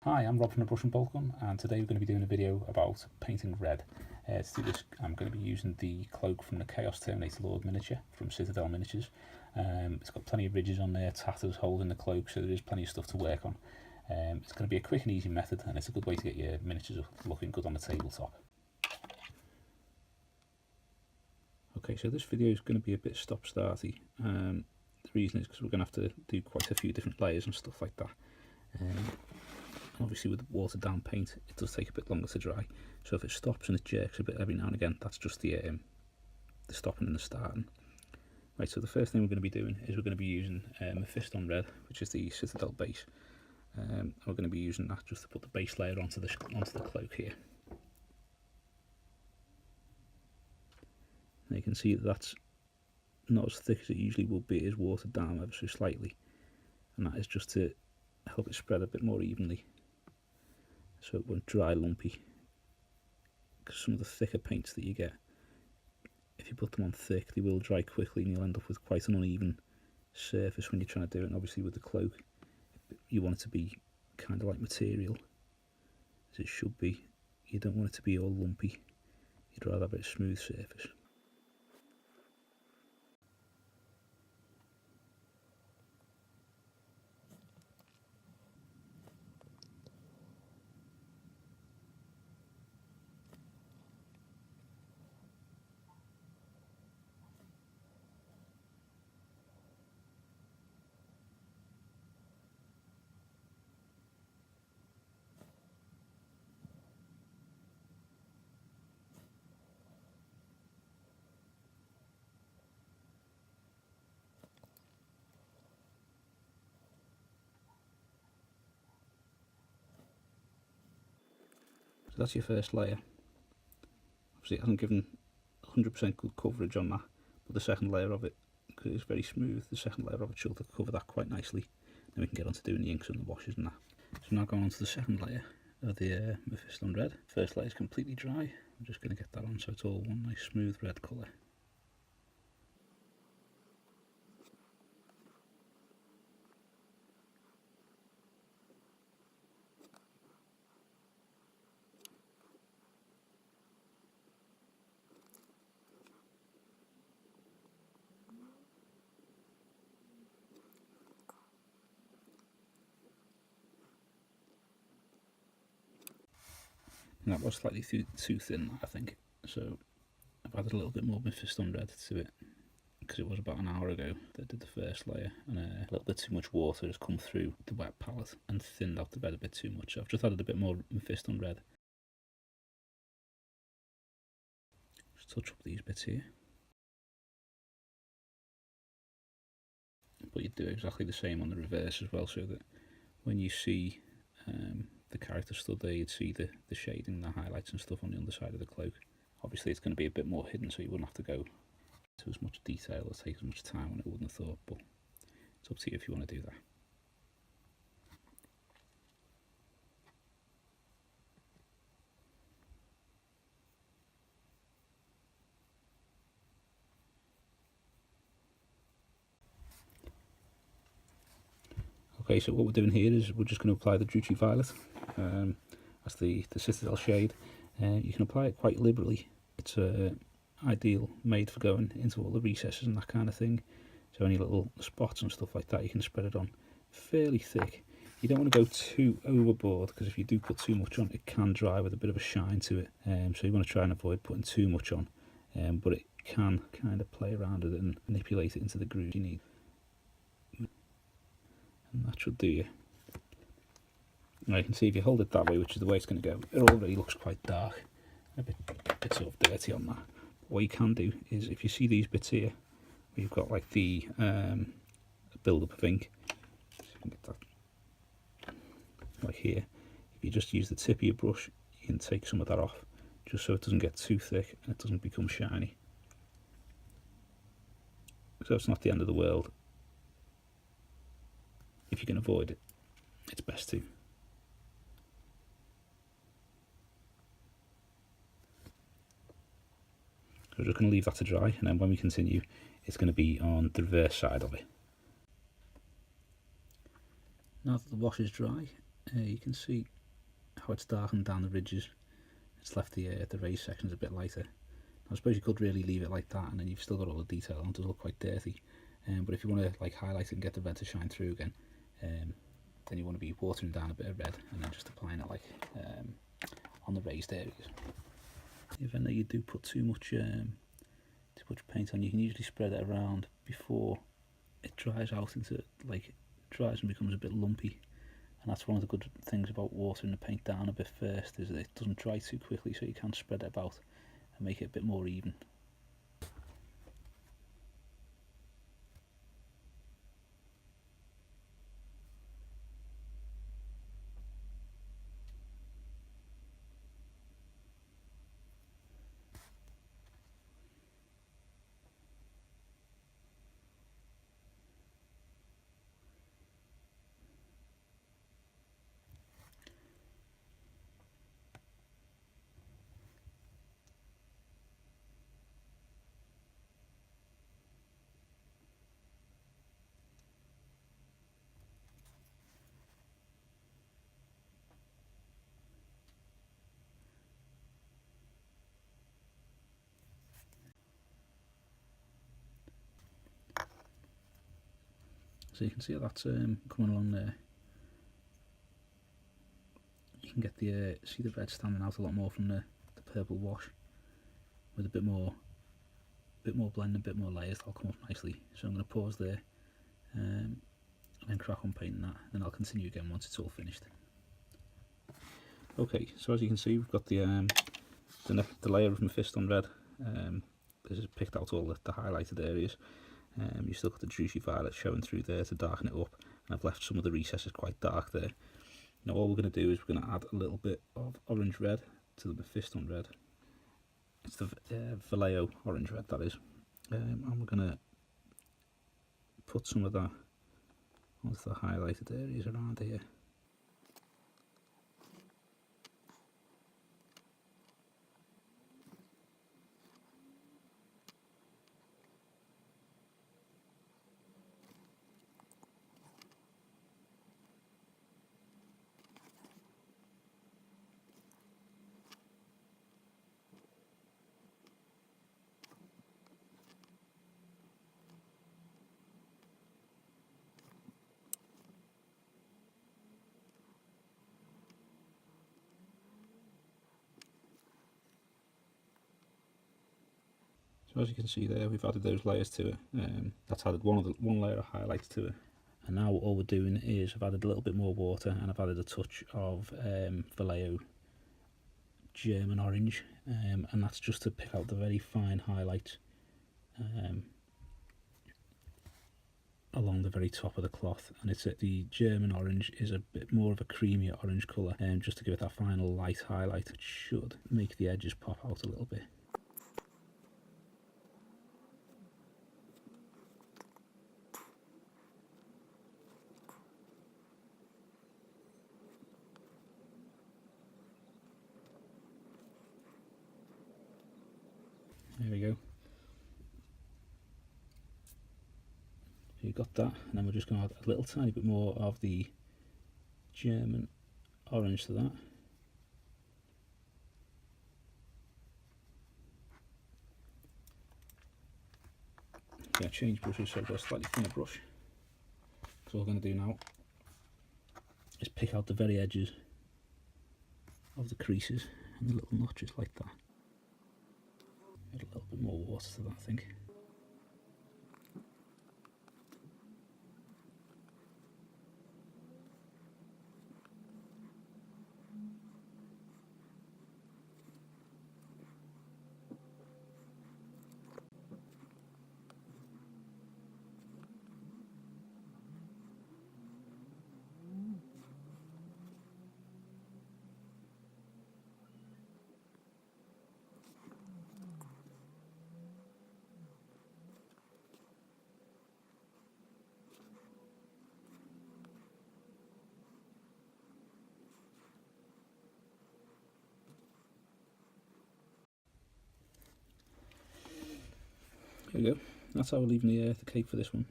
Hi, I'm Rob from the Brush and Boltgun, and today we're going to be doing a video about painting red. To do this, I'm going to be using the cloak from the Chaos Terminator Lord miniature from Citadel Miniatures. It's got plenty of ridges on there, tatters, holes in the cloak, so there is plenty of stuff to work on. It's going to be a quick and easy method, and it's a good way to get your miniatures looking good on the tabletop. Okay, so this video is going to be a bit stop-starty. The reason is because we're going to have to do quite a few different layers and stuff like that. Obviously with watered down paint it does take a bit longer to dry, so if it stops and it jerks a bit every now and again, that's just the stopping and the starting. Right, so the first thing we're going to be doing is we're going to be using Mephiston Red, which is the Citadel base. We're going to be using that just to put the base layer onto the cloak here. Now you can see that that's not as thick as it usually would be, it is watered down ever so slightly, and that is just to help it spread a bit more evenly, so it won't dry lumpy. Because some of the thicker paints that you get, if you put them on thick, they will dry quickly and you'll end up with quite an uneven surface when you're trying to do it. And obviously with the cloak, you want it to be kind of like material, as it should be. You don't want it to be all lumpy, you'd rather have a smooth surface. So that's your first layer. Obviously it hasn't given 100% good coverage on that, but the second layer of it, because it's very smooth, the second layer of it should cover that quite nicely. Then we can get on to doing the inks and the washes and that. So now going on to the second layer of the Mephiston Red. First layer is completely dry. I'm just going to get that on so it's all one nice smooth red colour. And that was slightly too thin, I think, so I've added a little bit more Mephiston Red to it, because it was about an hour ago that I did the first layer, and a little bit too much water has come through the wet palette and thinned out the bed a bit too much, so I've just added a bit more Mephiston Red. Just touch up these bits here. But you do exactly the same on the reverse as well, so that when you see the character stood there, you'd see the shading, the highlights and stuff on the underside of the cloak. Obviously it's going to be a bit more hidden, so you wouldn't have to go to as much detail or take as much time on it, wouldn't have thought, but it's up to you if you want to do that. Okay, so what we're doing here is we're just going to apply the Druchii Violet. That's the Citadel shade. You can apply it quite liberally. It's ideal, made for going into all the recesses and that kind of thing. So any little spots and stuff like that, you can spread it on fairly thick. You don't want to go too overboard, because if you do put too much on, it can dry with a bit of a shine to it. So you want to try and avoid putting too much on, but it can kind of play around with it and manipulate it into the groove you need. And that should do you. Now you can see if you hold it that way, which is the way it's going to go, it already looks quite dark, a bit sort of dirty on that. But what you can do is, if you see these bits here, where you've got like the build-up of ink, so you can get that, like here, if you just use the tip of your brush, you can take some of that off, just so it doesn't get too thick and it doesn't become shiny. So it's not the end of the world. If you can avoid it, it's best to. So we're just going to leave that to dry, and then when we continue, it's going to be on the reverse side of it. Now that the wash is dry, you can see how it's darkened down the ridges. It's left the raised sections a bit lighter. I suppose you could really leave it like that and then you've still got all the detail on. It does look quite dirty. But if you want to like highlight it and get the red to shine through again, then you want to be watering down a bit of red and then just applying it like on the raised areas. In the event that you do put too much paint on, you can usually spread it around before it dries out into, like, dries and becomes a bit lumpy. And that's one of the good things about watering the paint down a bit first, is that it doesn't dry too quickly, so you can spread it about and make it a bit more even. So you can see that's coming along there. You can get the see the red standing out a lot more from the purple wash, with a bit more blend, a bit more layers. That'll come up nicely. So I'm going to pause there and then crack on painting that. Then I'll continue again once it's all finished. Okay, so as you can see, we've got the layer of Mephiston red. This has picked out all the highlighted areas. You've still got the juicy violet showing through there to darken it up, and I've left some of the recesses quite dark there. Now all we're going to do is we're going to add a little bit of orange red to the Mephiston red. It's the Vallejo orange red, that is. And we're going to put some of that onto the highlighted areas around here. So as you can see there, we've added those layers to it. That's added one layer of highlights to it. And now all we're doing is I've added a little bit more water, and I've added a touch of Vallejo German orange, and that's just to pick out the very fine highlights along the very top of the cloth. And it's the German orange is a bit more of a creamier orange colour, just to give it that final light highlight. It should make the edges pop out a little bit. There we go. So you've got that, and then we're just going to add a little tiny bit more of the German orange to that. Yeah, change brushes, so I've got a slightly thinner brush. So what we're going to do now is pick out the very edges of the creases and the little notches like that. Add a little bit more water to that, I think. There we go. That's how we're leaving the cape for this one.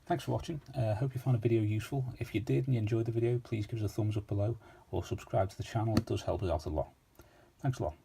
Thanks for watching. Hope you found the video useful. If you did and you enjoyed the video, please give us a thumbs up below or subscribe to the channel. It does help us out a lot. Thanks a lot.